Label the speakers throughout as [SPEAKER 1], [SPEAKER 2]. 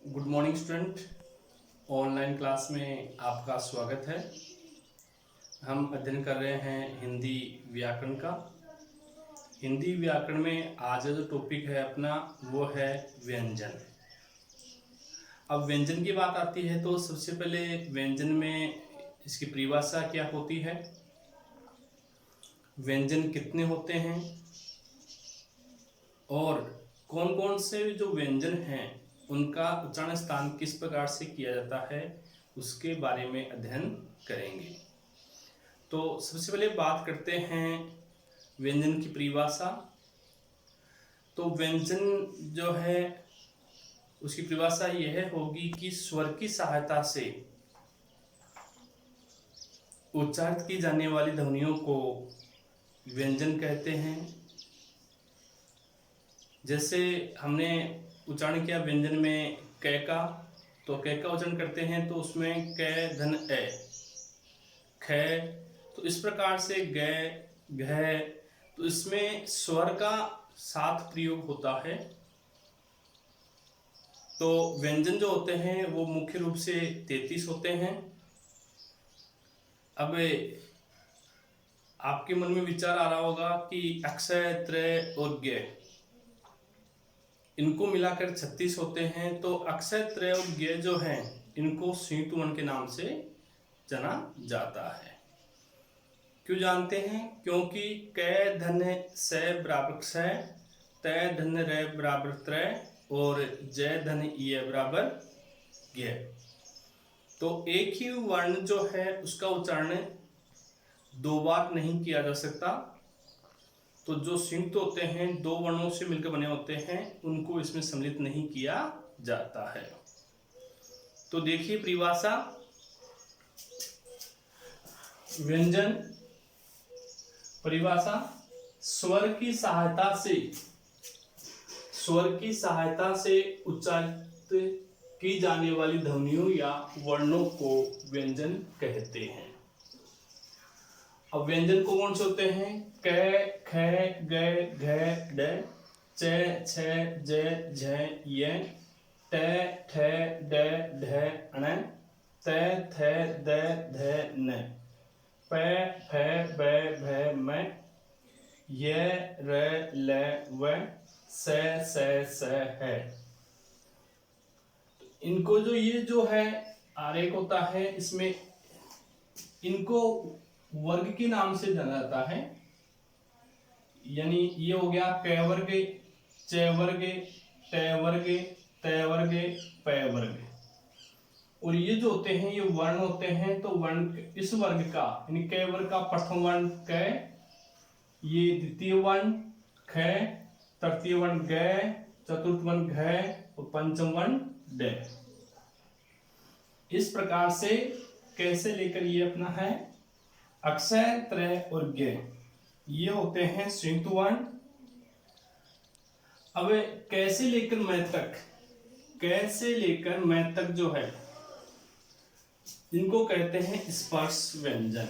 [SPEAKER 1] Good morning student. Online class में आपका स्वागत है। हम अध्ययन कर रहे हैं हिंदी व्याकरण का। हिंदी व्याकरण में आज जो टॉपिक है अपना वो है व्यंजन। अब व्यंजन की बात आती है तो सबसे पहले व्यंजन में इसकी परिभाषा क्या होती है, व्यंजन कितने होते हैं और कौन कौन से जो व्यंजन हैं उनका उच्चारण स्थान किस प्रकार से किया जाता है, उसके बारे में अध्ययन करेंगे। तो सबसे पहले बात करते हैं व्यंजन की परिभाषा। तो व्यंजन जो है उसकी परिभाषा यह होगी कि स्वर की सहायता से उच्चारित की जाने वाली ध्वनियों को व्यंजन कहते हैं। जैसे हमने उच्चारण किया व्यंजन में क का, तो क का उच्चारण करते हैं तो उसमें क धन ए, ख, तो इस प्रकार से ग, घ, तो इसमें स्वर का साथ प्रयोग होता है। तो व्यंजन जो होते हैं वो मुख्य रूप से 33 होते हैं। अब आपके मन में विचार आ रहा होगा कि अक्षय, त्रय और ज्ञ इनको मिलाकर 36 होते हैं। तो अक्षय, त्रय और ज्ञ जो हैं इनको संयुक्त वर्ण के नाम से जाना जाता है। क्यों जानते हैं? क्योंकि क धन स बराबर क्षय, तय धन र बराबर त्रय और जय धन य बराबर ज्ञ। तो एक ही वर्ण जो है उसका उच्चारण दो बार नहीं किया जा सकता। तो जो संयुक्त होते हैं दो वर्णों से मिलकर बने होते हैं उनको इसमें सम्मिलित नहीं किया जाता है। तो देखिए परिभाषा, व्यंजन परिभाषा स्वर की सहायता से उच्चारित की जाने वाली ध्वनियों या वर्णों को व्यंजन कहते हैं। अब व्यंजन को कौन से होते हैं? क, ख, ग, घ, ड, च, छ, ज, झ, य, ट, ठ, ड, ढ, ण, त, थ, द, ध, न, प, फ, ब, भ, म, य, र, ल, व, स, है। इनको जो ये जो है आरेख होता है इसमें इनको वर्ग के नाम से जाना जाता है। यानी ये हो गया क वर्ग, च वर्ग, ट वर्ग, त वर्ग, प वर्ग। और ये जो होते हैं ये वर्ण होते हैं। तो वर्ण इस वर्ग का यानी क वर्ग का प्रथम वर्ण क, ये द्वितीय वर्ण ख, तृतीय वर्ण ग, चतुर्थ वर्ण घ और पंचम वर्ण ड। इस प्रकार से कैसे लेकर ये अपना है अक्षय, त्रय और ज्ञ ये होते हैं संयुक्त वर्ण। अब कैसे लेकर मैं तक जो है इनको कहते हैं स्पर्श व्यंजन।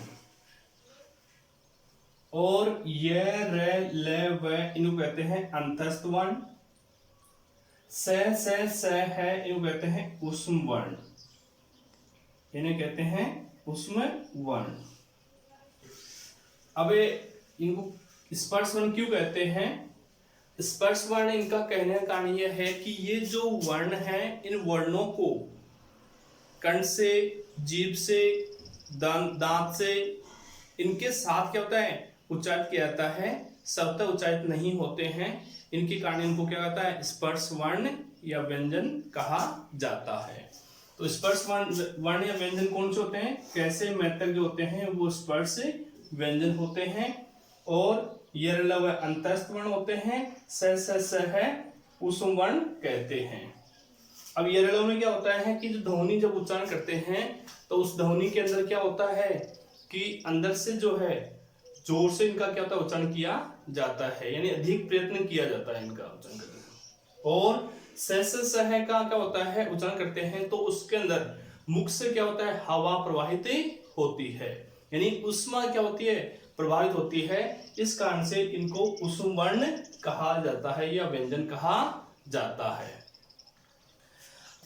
[SPEAKER 1] और य, र, ल, व इनको कहते हैं अंतस्थ वर्ण। स है इनको कहते हैं ऊष्म वर्ण, इन्हें कहते हैं ऊष्म वर्ण। अब इनको स्पर्श वर्ण क्यों कहते हैं? स्पर्श वर्ण इनका कहने का कारण यह है कि ये जो वर्ण है इन वर्णों को कंठ से, जीभ से, दांत से इनके साथ क्या होता है उच्चारित किया जाता है, शब्द उच्चारित नहीं होते हैं। इनके कारण इनको क्या कहता है स्पर्श वर्ण या व्यंजन कहा जाता है। तो स्पर्श वर्ण या व्यंजन कौन से होते हैं? कैसे मैतक जो होते हैं वो स्पर्श व्यंजन होते हैं। और यरलव अंतस्थ वर्ण होते हैं। स है ऊष्म वर्ण कहते हैं। अब यरलव में क्या होता है कि जो ध्वनि जब उच्चारण करते हैं तो उस ध्वनि के अंदर क्या होता है कि अंदर से जो है जोर से इनका क्या होता है उच्चारण किया जाता है, यानी अधिक प्रयत्न किया जाता है इनका उच्चारण करने का। और स है का क्या होता है उच्चारण करते हैं तो उसके अंदर मुख से क्या होता है हवा प्रवाहित होती है, यानी ऊष्मा क्या होती है प्रभावित होती है। इस कारण से इनको ऊष्म वर्ण कहा जाता है या व्यंजन कहा जाता है।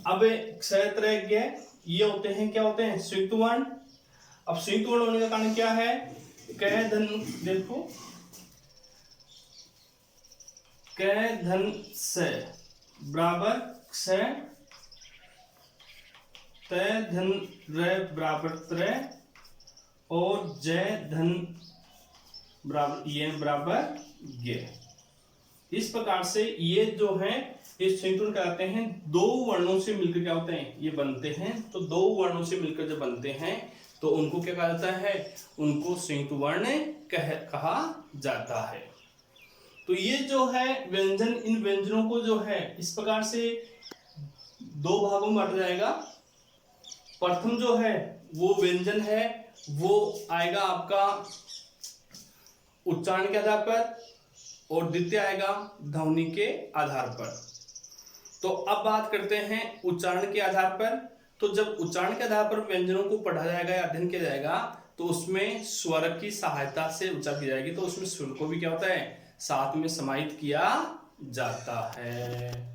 [SPEAKER 1] अब क्ष त्र ज्ञ ये होते हैं, क्या होते हैं, संयुक्त वर्ण। अब संयुक्त वर्ण होने का कारण क्या है, क धन, देखो क धन से बराबर क्ष, त धन र बराबर त्र, और ज धन बराबर ये बराबर ज्ञ। इस प्रकार से ये जो है ये संयुक्त वर्ण कहलाते हैं। दो वर्णों से मिलकर क्या होते हैं, ये बनते हैं। तो दो वर्णों से मिलकर जब बनते हैं तो उनको क्या कहा जाता है, उनको संयुक्त वर्ण कहा जाता है। तो ये जो है व्यंजन, इन व्यंजनों को जो है इस प्रकार से दो भागों में बांटा जाएगा। प्रथम जो है वो व्यंजन है, वो आएगा आपका उच्चारण के आधार पर, और द्वितीय आएगा ध्वनि के आधार पर। तो अब बात करते हैं उच्चारण के आधार पर। तो जब उच्चारण के आधार पर व्यंजनों को पढ़ा जाएगा या अध्ययन किया जाएगा तो उसमें स्वर की सहायता से उच्चार की जाएगी। तो उसमें स्वर को भी क्या होता है, साथ में समाहित किया जाता है।